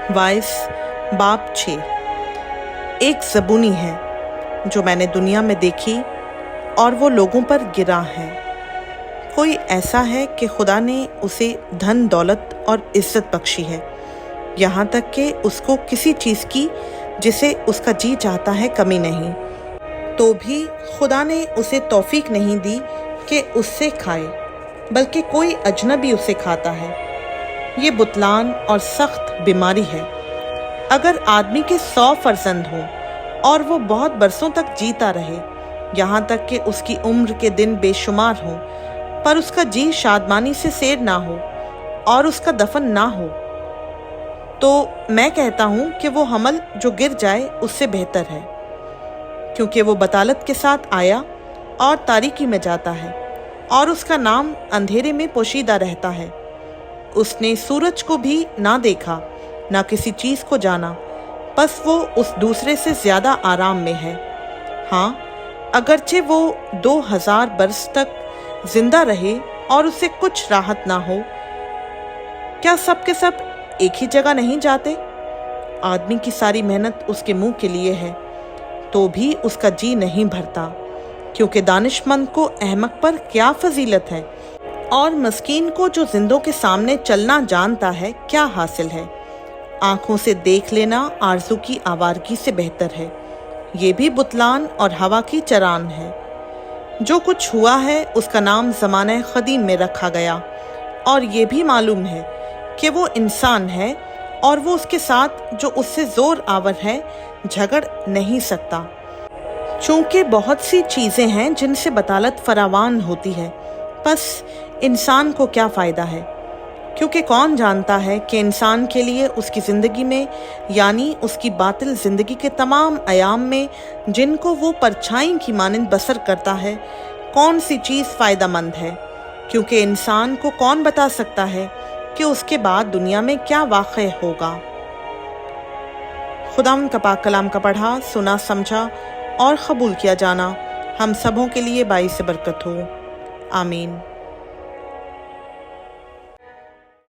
Vice बाब 6। एक ज़बूनी है जो मैंने दुनिया में देखी और वो लोगों पर गिरा है। कोई ऐसा है कि खुदा ने उसे धन दौलत और इज़्ज़त बख्शी है, यहाँ तक कि उसको किसी चीज़ की जिसे उसका जी चाहता है कमी नहीं, तो भी खुदा ने उसे तौफीक नहीं दी कि उससे खाए, बल्कि कोई अजनबी उसे खाता है। ये बुतलान और सख्त बीमारी है। अगर आदमी के 100 फर्जंद हों और वो बहुत बरसों तक जीता रहे, यहाँ तक कि उसकी उम्र के दिन बेशुमार हों, पर उसका जी शादमानी से सैर ना हो और उसका दफन ना हो, तो मैं कहता हूँ कि वो हमल जो गिर जाए उससे बेहतर है, क्योंकि वो बतालत के साथ आया और तारीकी में जाता है और उसका नाम अंधेरे में पोशीदा रहता है। उसने सूरज को भी ना देखा, ना किसी चीज़ को जाना, बस वो उस दूसरे से ज़्यादा आराम में है। हाँ, अगरचे वो 2000 बरस तक जिंदा रहे और उसे कुछ राहत ना हो, क्या सब के सब एक ही जगह नहीं जाते? आदमी की सारी मेहनत उसके मुंह के लिए है, तो भी उसका जी नहीं भरता, क्योंकि दानिशमंद को अहमक पर क्या फजीलत है, और मस्कीन को जो जिंदों के सामने चलना जानता है क्या हासिल है। आंखों से देख लेना आरज़ू की आवारगी से बेहतर है। ये भी बुतलान और हवा की चरान है। जो कुछ हुआ है उसका नाम ज़माने क़दीम में रखा गया, और ये भी मालूम है कि वो इंसान है और वो उसके साथ जो उससे ज़ोर आवर है झगड़ नहीं सकता। चूँकि बहुत सी चीज़ें हैं जिनसे बतालत फरावान होती है, बस इंसान को क्या फ़ायदा है, क्योंकि कौन जानता है कि इंसान के लिए उसकी ज़िंदगी में, यानी उसकी बातिल ज़िंदगी के तमाम अयाम में जिनको वो परछाई की मानंद बसर करता है, कौन सी चीज़ फ़ायदामंद है, क्योंकि इंसान को कौन बता सकता है कि उसके बाद दुनिया में क्या वाक़ई होगा। खुदावंद का पाक कलाम का पढ़ा, सुना, समझा और क़बूल किया जाना हम सबों के लिए बाइस बरकत हो। आमीन।